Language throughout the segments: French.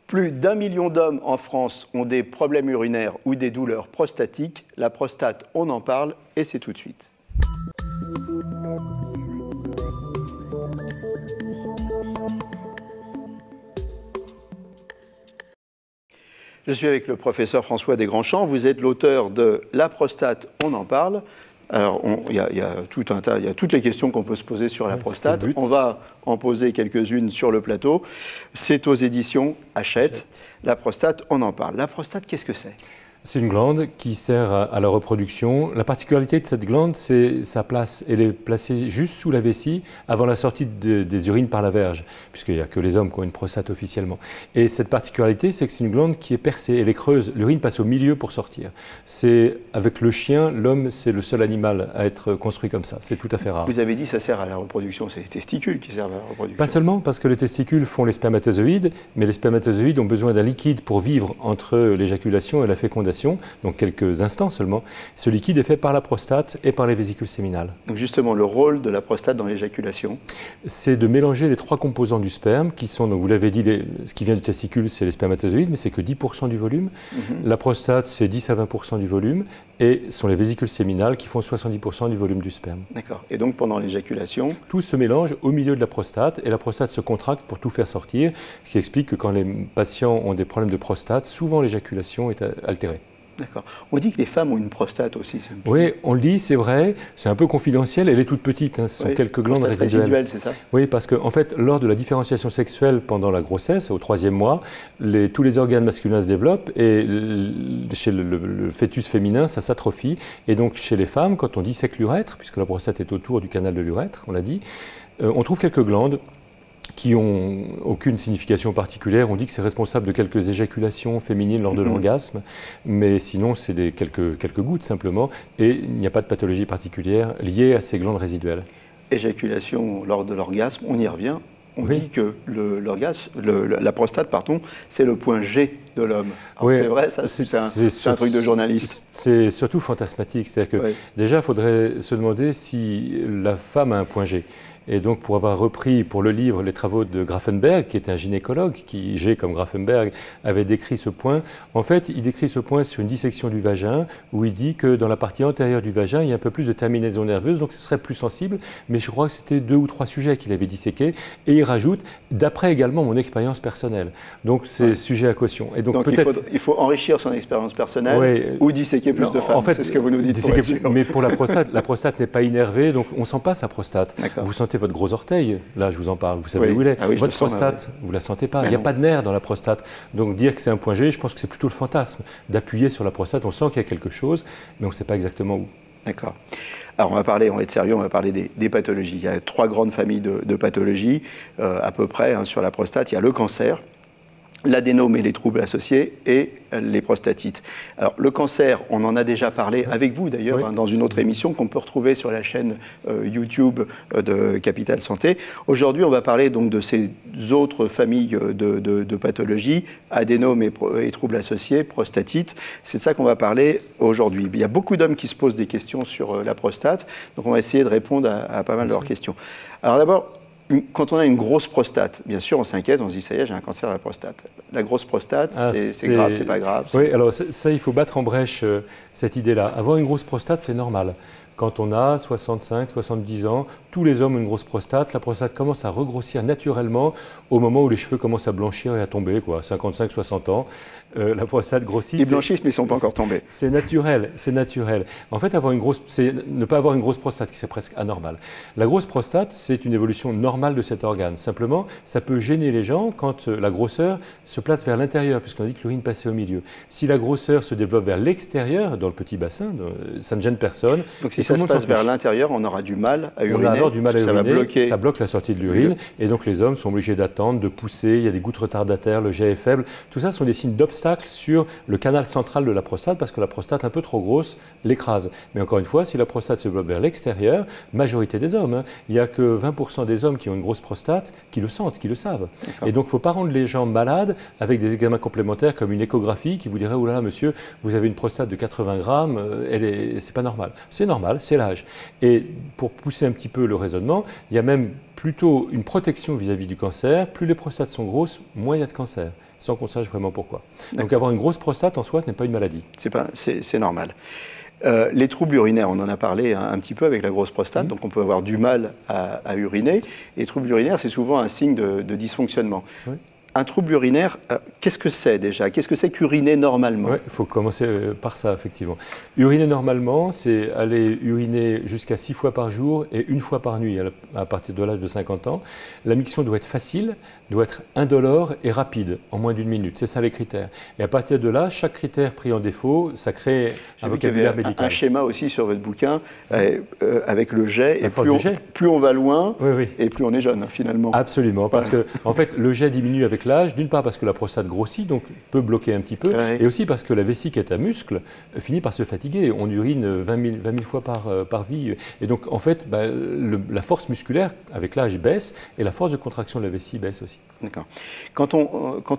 Plus d'1 million d'hommes en France ont des problèmes urinaires ou des douleurs prostatiques. La prostate, on en parle et c'est tout de suite. Je suis avec le professeur François Desgrandchamps. Vous êtes l'auteur de La prostate, on en parle. Alors, il y a tout un tas, il y a toutes les questions qu'on peut se poser sur la prostate. On va en poser quelques-unes sur le plateau. C'est aux éditions Hachette. La prostate, on en parle. La prostate, qu'est-ce que c'est ? C'est une glande qui sert à la reproduction. La particularité de cette glande, c'est sa place. Elle est placée juste sous la vessie avant la sortie des urines par la verge, puisqu'il n'y a que les hommes qui ont une prostate officiellement. Et cette particularité, c'est que c'est une glande qui est percée, elle est creuse. L'urine passe au milieu pour sortir. C'est avec le chien, l'homme, c'est le seul animal à être construit comme ça. C'est tout à fait rare. Vous avez dit que ça sert à la reproduction, c'est les testicules qui servent à la reproduction. Pas seulement, parce que les testicules font les spermatozoïdes, mais les spermatozoïdes ont besoin d'un liquide pour vivre entre l'éjaculation et la fécondation. Donc quelques instants seulement. Ce liquide est fait par la prostate et par les vésicules séminales. Donc justement, le rôle de la prostate dans l'éjaculation, c'est de mélanger les trois composants du sperme, qui sont, donc vous l'avez dit, ce qui vient du testicule, c'est les spermatozoïdes, mais c'est que 10% du volume. La prostate, c'est 10 à 20% du volume, et ce sont les vésicules séminales qui font 70% du volume du sperme. D'accord. Et donc pendant l'éjaculation, tout se mélange au milieu de la prostate, et la prostate se contracte pour tout faire sortir, ce qui explique que quand les patients ont des problèmes de prostate, souvent l'éjaculation est altérée. D'accord. On dit que les femmes ont une prostate aussi. Oui, on le dit, c'est vrai. C'est un peu confidentiel. Elle est toute petite. Ce sont quelques glandes résiduelles. C'est ça ? Oui, parce qu'en fait, lors de la différenciation sexuelle pendant la grossesse, au 3e mois, tous les organes masculins se développent et chez le fœtus féminin, ça s'atrophie. Et donc, chez les femmes, quand on dissèque l'urètre, puisque la prostate est autour du canal de l'urètre, on l'a dit, on trouve quelques glandes qui n'ont aucune signification particulière. On dit que c'est responsable de quelques éjaculations féminines lors de l'orgasme, mais sinon c'est quelques gouttes simplement, et il n'y a pas de pathologie particulière liée à ces glandes résiduelles. Éjaculation lors de l'orgasme, on y revient. On dit que la prostate, c'est le point G de l'homme. C'est vrai, c'est un truc de journaliste. C'est surtout fantasmatique. C'est-à-dire que déjà, il faudrait se demander si la femme a un point G. Et donc, pour avoir repris pour le livre les travaux de Grafenberg, qui était un gynécologue, qui, G comme Grafenberg, avait décrit ce point, en fait, il décrit ce point sur une dissection du vagin, où il dit que dans la partie antérieure du vagin, il y a un peu plus de terminaison nerveuse, donc ce serait plus sensible, mais je crois que c'était 2 ou 3 sujets qu'il avait disséqués, et il rajoute, d'après également mon expérience personnelle. Donc, c'est sujet à caution. Et donc il faut enrichir son expérience personnelle, ou disséquer plus de femmes, en fait, c'est ce que vous nous dites. Mais pour la prostate n'est pas innervée, donc on ne sent pas sa prostate. Vous sentez votre gros orteil, là je vous en parle, vous savez où il est. Votre prostate, vous ne la sentez pas, il n'y a pas de nerf dans la prostate. Donc dire que c'est un point G, je pense que c'est plutôt le fantasme d'appuyer sur la prostate, on sent qu'il y a quelque chose, mais on ne sait pas exactement où. D'accord. Alors on va être sérieux, on va parler des pathologies. Il y a 3 grandes familles de pathologies à peu près sur la prostate. Il y a le cancer, l'adénome et les troubles associés, et les prostatites. Alors, le cancer, on en a déjà parlé avec vous d'ailleurs, dans une autre émission qu'on peut retrouver sur la chaîne YouTube de Capital Santé. Aujourd'hui, on va parler donc de ces autres familles de pathologies, adénome et troubles associés, prostatite. C'est de ça qu'on va parler aujourd'hui. Il y a beaucoup d'hommes qui se posent des questions sur la prostate, donc on va essayer de répondre à pas mal de leurs questions. Alors d'abord, quand on a une grosse prostate, bien sûr, on s'inquiète, on se dit, ça y est, j'ai un cancer de la prostate. La grosse prostate, c'est grave, c'est pas grave. Oui, alors ça, il faut battre en brèche cette idée-là. Avoir une grosse prostate, c'est normal. Quand on a 65, 70 ans, tous les hommes ont une grosse prostate. La prostate commence à regrossir naturellement au moment où les cheveux commencent à blanchir et à tomber, 55, 60 ans. La prostate grossit. Ils blanchissent, mais ils ne sont pas encore tombés. C'est naturel, c'est naturel. En fait, c'est ne pas avoir une grosse prostate, qui c'est presque anormal. La grosse prostate, c'est une évolution normale de cet organe. Simplement, ça peut gêner les gens quand la grosseur se place vers l'intérieur, puisqu'on dit que l'urine passait au milieu. Si la grosseur se développe vers l'extérieur, dans le petit bassin, ça ne gêne personne. Donc si ça se passe vers l'intérieur, on aura du mal à uriner. On va avoir du mal à uriner, ça va bloque la sortie de l'urine, et donc les hommes sont obligés d'attendre, de pousser, il y a des gouttes retardataires, le jet est faible. Tout ça sont des signes d'obstacle sur le canal central de la prostate, parce que la prostate un peu trop grosse l'écrase. Mais encore une fois, si la prostate se développe vers l'extérieur, majorité des hommes, il n'y a que 20% des hommes qui ont une grosse prostate qui le sentent, qui le savent. Et donc il ne faut pas rendre les gens malades avec des examens complémentaires comme une échographie qui vous dirait « Oh là là, monsieur, vous avez une prostate de 80 grammes, c'est pas normal ». C'est normal, c'est l'âge. Et pour pousser un petit peu le raisonnement, il y a même plutôt une protection vis-à-vis du cancer. Plus les prostates sont grosses, moins il y a de cancer. sans qu'on sache vraiment pourquoi. Donc avoir une grosse prostate en soi, ce n'est pas une maladie. C'est normal. Les troubles urinaires, on en a parlé un petit peu avec la grosse prostate, donc on peut avoir du mal à uriner. Et les troubles urinaires, c'est souvent un signe de dysfonctionnement. Oui. Un trouble urinaire, qu'est-ce que c'est déjà? Qu'est-ce que c'est qu'uriner normalement? Oui, il faut commencer par ça, effectivement. Uriner normalement, c'est aller uriner jusqu'à 6 fois par jour et 1 fois par nuit à partir de l'âge de 50 ans. La miction doit être facile, doit être indolore et rapide, en moins d'1 minute. C'est ça les critères. Et à partir de là, chaque critère pris en défaut, ça crée un vocabulaire médical. Un schéma aussi sur votre bouquin avec le jet. Et plus on va loin, et plus on est jeune, finalement. Absolument, parce que en fait, le jet diminue avec l'âge, d'une part parce que la prostate grossit, donc peut bloquer un petit peu, et aussi parce que la vessie qui est un muscle finit par se fatiguer. On urine 20 000 fois par vie. Et donc, en fait, la force musculaire, avec l'âge, baisse, et la force de contraction de la vessie baisse aussi. D'accord. Quand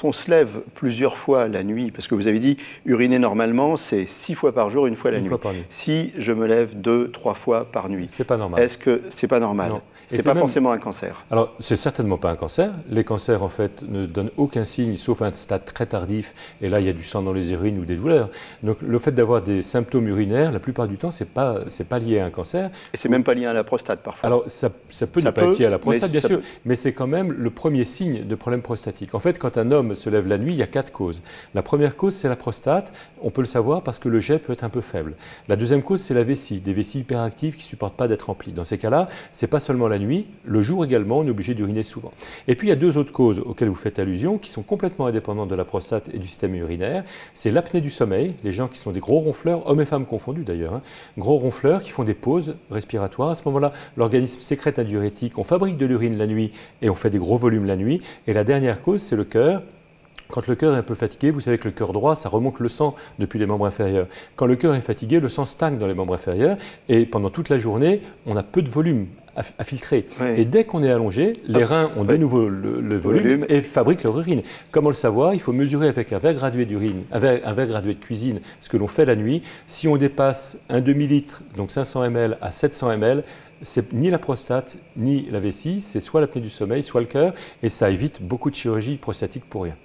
on se lève plusieurs fois la nuit, parce que vous avez dit, uriner normalement, c'est 6 fois par jour, 1 fois la nuit. Si je me lève 2, 3 fois par nuit, c'est pas normal. Est-ce que c'est pas normal? C'est pas forcément un cancer. Alors, c'est certainement pas un cancer. Les cancers, en fait, ne donnent aucun signe, sauf à un stade très tardif. Et là, il y a du sang dans les urines ou des douleurs. Donc, le fait d'avoir des symptômes urinaires, la plupart du temps, c'est pas lié à un cancer. Et c'est même pas lié à la prostate, parfois. Alors, ça peut ne pas être lié à la prostate, bien sûr, mais c'est quand même le premier signe de problème prostatique. En fait, quand un homme se lève la nuit, il y a 4 causes. La première cause, c'est la prostate. On peut le savoir parce que le jet peut être un peu faible. La deuxième cause, c'est la vessie, des vessies hyperactives qui ne supportent pas d'être remplies. Dans ces cas-là, c'est pas seulement la nuit, le jour également, on est obligé d'uriner souvent. Et puis, il y a 2 autres causes auxquelles vous faites allusion, qui sont complètement indépendantes de la prostate et du système urinaire. C'est l'apnée du sommeil, les gens qui sont des gros ronfleurs, hommes et femmes confondus d'ailleurs, gros ronfleurs qui font des pauses respiratoires. À ce moment-là, l'organisme sécrète un diurétique, on fabrique de l'urine la nuit et on fait des gros volumes la nuit. Et la dernière cause, c'est le cœur. Quand le cœur est un peu fatigué, vous savez que le cœur droit, ça remonte le sang depuis les membres inférieurs. Quand le cœur est fatigué, le sang stagne dans les membres inférieurs et pendant toute la journée, on a peu de volume à filtrer. Oui. Et dès qu'on est allongé, les reins ont de nouveau le volume et fabriquent leur urine. Comment le savoir? Il faut mesurer avec un verre gradué d'urine, un verre gradué de cuisine, ce que l'on fait la nuit. Si on dépasse un demi-litre, donc 500 ml à 700 ml, c'est ni la prostate ni la vessie, c'est soit l'apnée du sommeil, soit le cœur, et ça évite beaucoup de chirurgie prostatique pour rien.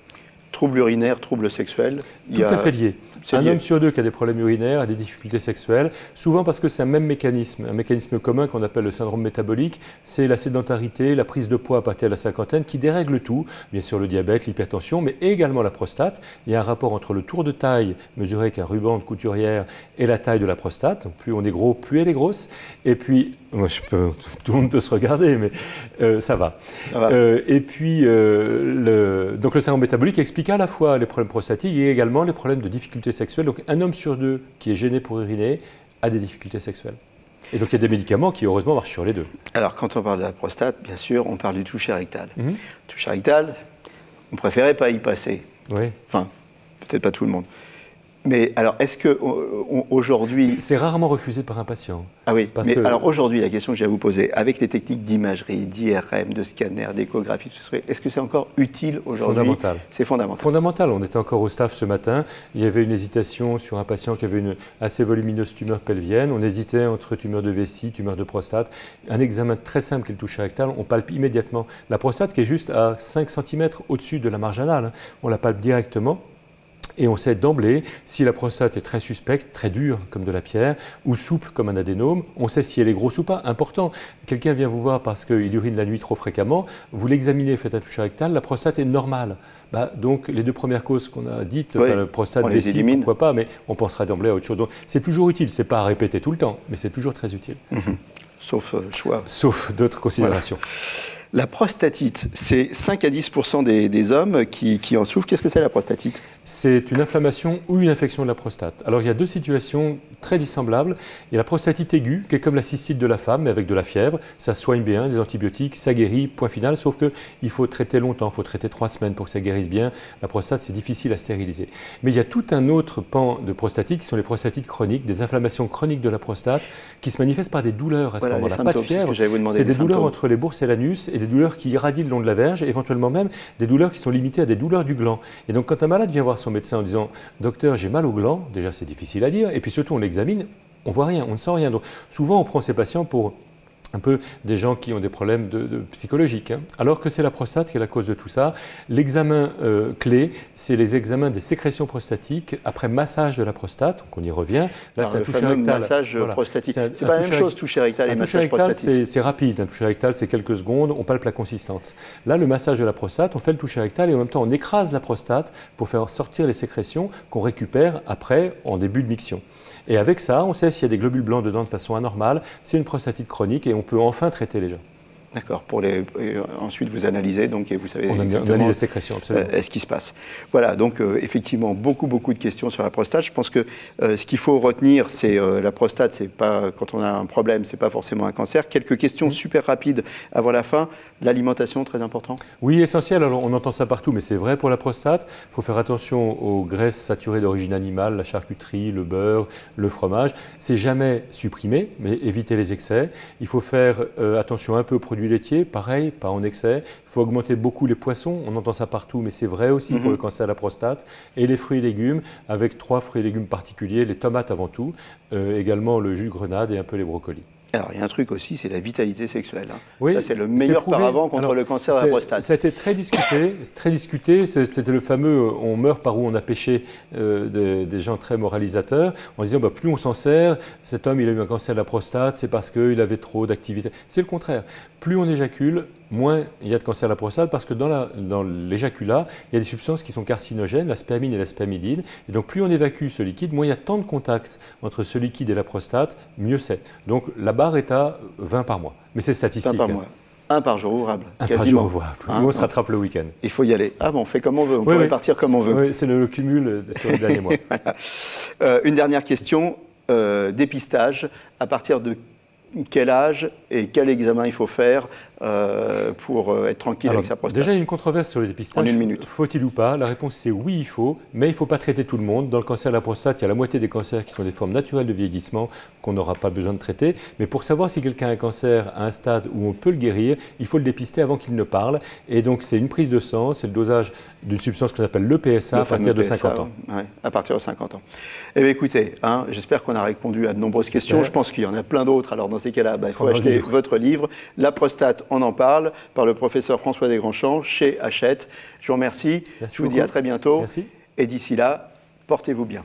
Troubles urinaires, troubles sexuels. Tout à fait lié. Un homme sur 2 qui a des problèmes urinaires a des difficultés sexuelles, souvent parce que c'est un même mécanisme, un mécanisme commun qu'on appelle le syndrome métabolique. C'est la sédentarité, la prise de poids à partir de la cinquantaine qui dérègle tout, bien sûr le diabète, l'hypertension, mais également la prostate. Il y a un rapport entre le tour de taille mesuré avec un ruban de couturière et la taille de la prostate. Donc plus on est gros, plus elle est grosse. Et puis, tout le monde peut se regarder, mais ça va. Ça va. Et puis, donc le syndrome métabolique explique à la fois les problèmes prostatiques et également les problèmes de difficultés sexuelles. Donc un homme sur 2 qui est gêné pour uriner a des difficultés sexuelles. Et donc il y a des médicaments qui heureusement marchent sur les 2. Alors quand on parle de la prostate, bien sûr, on parle du toucher rectal. Toucher rectal, on préférait pas y passer. Oui. Enfin, peut-être pas tout le monde. Mais alors, est-ce qu'aujourd'hui... C'est rarement refusé par un patient. Ah oui, mais alors aujourd'hui, la question que j'ai à vous poser, avec les techniques d'imagerie, d'IRM, de scanner, d'échographie, est-ce que c'est encore utile aujourd'hui? Fondamental. C'est fondamental. Fondamental. On était encore au staff ce matin. Il y avait une hésitation sur un patient qui avait une assez volumineuse tumeur pelvienne. On hésitait entre tumeur de vessie, tumeur de prostate. Un examen très simple qui est le toucher rectal, on palpe immédiatement la prostate qui est juste à 5 cm au-dessus de la marge anale. On la palpe directement. Et on sait d'emblée si la prostate est très suspecte, très dure comme de la pierre, ou souple comme un adénome. On sait si elle est grosse ou pas. Important. Quelqu'un vient vous voir parce qu'il urine la nuit trop fréquemment. Vous l'examinez, faites un toucher rectal, la prostate est normale. Donc les 2 premières causes qu'on a dites, la prostate, vessie, pourquoi pas, mais on pensera d'emblée à autre chose. Donc c'est toujours utile. C'est pas à répéter tout le temps, mais c'est toujours très utile. Sauf choix. Sauf d'autres considérations. Voilà. La prostatite, c'est 5 à 10% des hommes qui en souffrent. Qu'est-ce que c'est la prostatite? C'est une inflammation ou une infection de la prostate. Alors il y a 2 situations très dissemblables. Il y a la prostatite aiguë, qui est comme la cystite de la femme, mais avec de la fièvre. Ça se soigne bien, des antibiotiques, ça guérit, point final. Sauf qu'il faut traiter longtemps, il faut traiter 3 semaines pour que ça guérisse bien. La prostate, c'est difficile à stériliser. Mais il y a tout un autre pan de prostatite qui sont les prostatites chroniques, des inflammations chroniques de la prostate qui se manifestent par des douleurs à ce moment-là. Pas de fièvre, c'est des douleurs entre les bourses et l'anus et des douleurs qui irradient le long de la verge, éventuellement même des douleurs qui sont limitées à des douleurs du gland. Et donc quand un malade vient voir son médecin en disant « Docteur, j'ai mal au gland », déjà c'est difficile à dire, et puis surtout on l'examine, on ne voit rien, on ne sent rien. Donc souvent on prend ces patients pour un peu des gens qui ont des problèmes psychologiques, hein. Alors que c'est la prostate qui est la cause de tout ça. L'examen clé, c'est les examens des sécrétions prostatiques après massage de la prostate, donc on y revient. Là, c'est le fameux massage prostatique. C'est pas la même chose, toucher rectal et massage prostatique. C'est rapide, un toucher rectal c'est quelques secondes, on palpe la consistance. Là, le massage de la prostate, on fait le toucher rectal et en même temps on écrase la prostate pour faire sortir les sécrétions qu'on récupère après en début de miction. Et avec ça, on sait s'il y a des globules blancs dedans de façon anormale, c'est une prostatite chronique et on peut enfin traiter les gens. D'accord. Ensuite, vous analysez, donc, et vous savez on analyse les sécrétions, absolument. Ce qui se passe. Voilà, donc effectivement, beaucoup de questions sur la prostate. Je pense que ce qu'il faut retenir, c'est la prostate, c'est pas, quand on a un problème, c'est pas forcément un cancer. Quelques questions super rapides avant la fin. L'alimentation, très important. Oui, essentiel. Alors, on entend ça partout, mais c'est vrai pour la prostate. Il faut faire attention aux graisses saturées d'origine animale, la charcuterie, le beurre, le fromage. C'est jamais supprimé, mais éviter les excès. Il faut faire attention un peu aux produits laitiers, pareil, pas en excès. Il faut augmenter beaucoup les poissons, on entend ça partout, mais c'est vrai aussi pour le cancer de la prostate. Et les fruits et légumes, avec 3 fruits et légumes particuliers, les tomates avant tout, également le jus de grenade et un peu les brocolis. Alors, il y a un truc aussi, c'est la vitalité sexuelle. Hein. Oui, ça, c'est le meilleur paravent contre le cancer de la prostate. Ça a été très discuté. C'était le fameux « on meurt par où on a péché » des gens très moralisateurs, en disant bah, plus on s'en sert, cet homme il a eu un cancer de la prostate, c'est parce qu'il avait trop d'activité. C'est le contraire. Plus on éjacule, moins il y a de cancer de la prostate, parce que dans l'éjaculat, il y a des substances qui sont carcinogènes, la spermine et la spermidine. Et donc plus on évacue ce liquide, moins il y a tant de contact entre ce liquide et la prostate, mieux c'est. Donc la barre est à 20 par mois. Mais c'est statistique. 20 par mois. Un par jour ouvrable, quasiment. Par jour ouvrable. Nous, on se rattrape le week-end. Il faut y aller. Ah bon, on fait comme on veut, on peut répartir comme on veut. Oui, c'est le cumul sur les derniers mois. Voilà. Une dernière question, dépistage. À partir de quel âge et quel examen il faut faire pour être tranquille avec sa prostate? Déjà, il y a une controverse sur le dépistage. En une minute. Faut-il ou pas? La réponse, c'est oui, il faut, mais il ne faut pas traiter tout le monde. Dans le cancer de la prostate, il y a la moitié des cancers qui sont des formes naturelles de vieillissement qu'on n'aura pas besoin de traiter. Mais pour savoir si quelqu'un a un cancer à un stade où on peut le guérir, il faut le dépister avant qu'il ne parle. Et donc, c'est une prise de sang, c'est le dosage d'une substance qu'on appelle le PSA à partir de 50 ans. Ouais, à partir de 50 ans. Eh bien, écoutez, hein, j'espère qu'on a répondu à de nombreuses questions. Je pense qu'il y en a plein d'autres. Alors, dans ces cas-là, il faut acheter votre livre, La prostate, on en parle, par le professeur François Desgrandchamps, chez Hachette. Je vous remercie. Je vous dis à très bientôt. Merci. Et d'ici là, portez-vous bien.